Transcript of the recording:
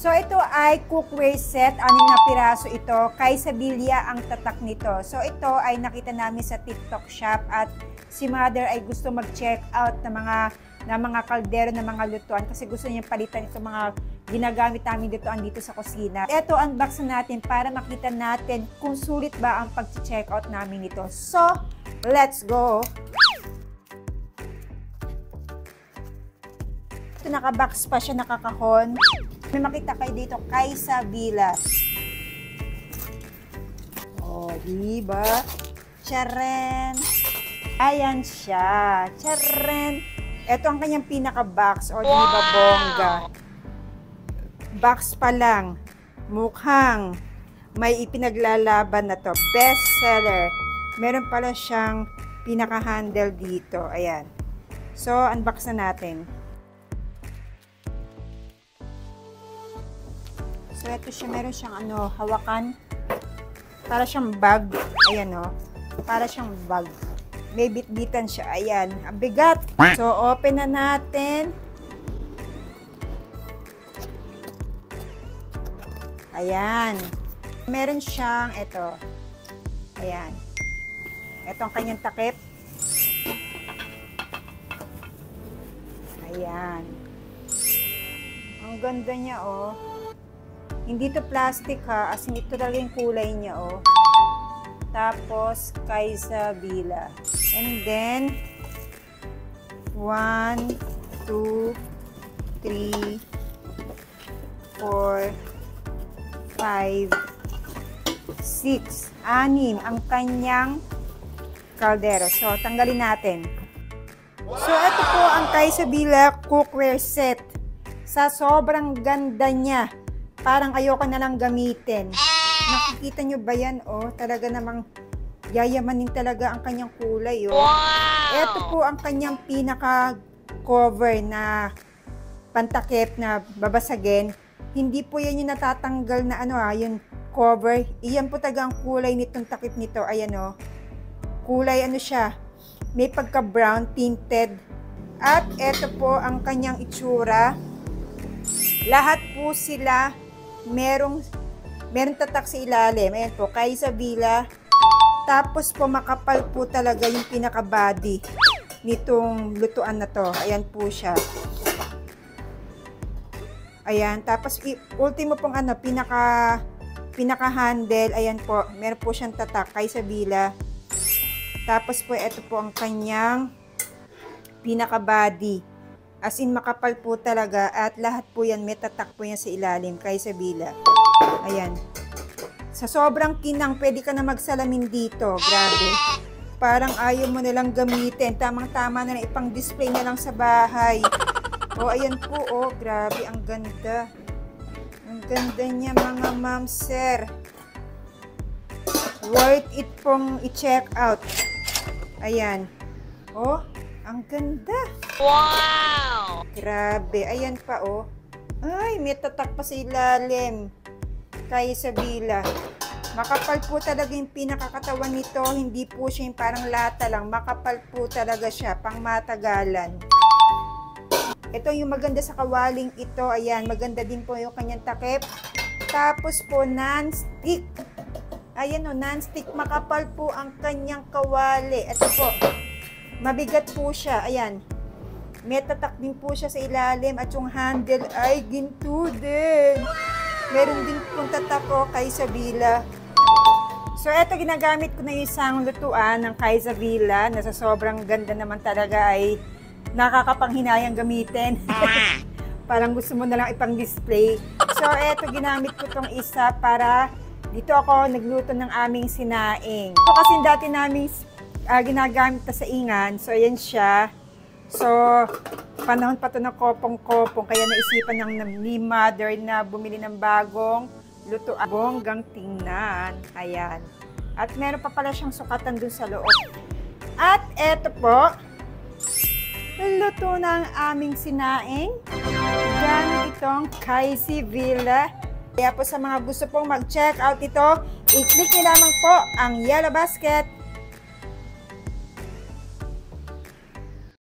So ito ay cookware set, 6 na piraso ito. Kay Sabilia ang tatak nito. So ito ay nakita namin sa TikTok shop at si Mother ay gusto mag-check out ng mga kaldero, ng mga lutuan kasi gusto niya palitan itong mga ginagamit namin lutuan dito sa kusina. Ito unbox natin para makita natin kung sulit ba ang pag-check out namin nito. So, let's go! Ito naka-box pa siya, nakakahon. May makita kayo dito, kay Sabilia. Oh, diba? Tcharan! Ayan siya. Tcharan! Ito ang kanyang pinaka-box. O, diba, bongga? Box pa lang. Mukhang may ipinaglalaban na to. Best seller. Meron pala siyang pinaka-handle dito. Ayan. So, unbox na natin. So, ito siya, meron siyang hawakan. Para siyang bag. Ayan para siyang bag. May bit-bitan siya. Ayan. Ang bigat. So, open na natin. Ayan. Meron siyang ito. Ayan. Ito ang kanyang takip. Ayan. Ang ganda niya, Hindi to plastic ha, as in ito talaga yung kulay niya Tapos, kay Sabilia. And then, 1, 2, 3, 4, 5, 6, 6 ang kanyang kaldero. So, tanggalin natin. So, ito po ang kay Sabilia cookware set. Sa sobrang ganda niya. Parang ayoko na lang gamitin. Nakikita nyo ba yan? Talaga namang yayamanin talaga ang kanyang kulay. Wow! Ito po ang kanyang pinaka-cover na pantakip na babasagin. Hindi po yan yung natatanggal na yung cover. Iyan po talaga ang kulay nitong takip nito. Ayan Kulay siya. May pagka-brown tinted. At ito po ang kanyang itsura. Lahat po sila merong tatak sa ilalim. Ayan po, kay Sabilia. Tapos po makapal po talaga yung pinaka-body nitong lutuan na to. Ayan po siya. Ayan, tapos ultimo pong pinaka-handle. Ayan po, meron po siyang tatak kay Sabilia. Tapos po, ito po ang kanyang pinaka-body. As in, makapal po talaga at lahat po yan, may tatak po yan sa ilalim kay Sabilia. Ayan. Sa sobrang kinang, pwede ka na magsalamin dito. Grabe. Parang ayaw mo nalang gamitin. Tamang-tama na lang, ipang-display na lang sa bahay. Ayan po, grabe, ang ganda. Ang ganda niya, mga ma'am, sir. Worth it pong i-check out. Ayan. Ang ganda. Wow! Grabe. Ayan pa, Ay, may tatak pa sa ilalim. Kay Sabilia. Makapal po talaga yung pinakakatawan nito. Hindi po siya yung parang lata lang. Makapal po talaga siya. Pang matagalan. Ito yung maganda sa kawaling ito. Ayan, maganda din po yung kanyang takip. Tapos po, non-stick. Ayan non-stick. Makapal po ang kanyang kawali. Ito po. Mabigat po siya. Ayan. May tatak din po siya sa ilalim. At yung handle ay ginto din. Meron din pong tatak kay Sabilia. So, eto ginagamit ko na yung isang lutuan ng kay Sabilia na sa sobrang ganda naman talaga ay nakakapanghinayang gamitin. Parang gusto mo na lang ipang-display. So, eto ginamit ko tong isa para dito ako nagluto ng aming sinaing. Ito kasi dati namin ginagamit na sa ingan. So, ayan siya. So, panahon pa ito ng kopong-kopong. Kaya naisipan ni Mother na bumili ng bagong lutuan. Bonggang tingnan. Ayan. At meron pa pala siyang sukatan dun sa loob. At eto po, luto ng aming sinaing. Gamit itong kay Sabilia. Kaya po sa mga gusto pong mag-check out ito, i-click nyo lamang po ang yellow basket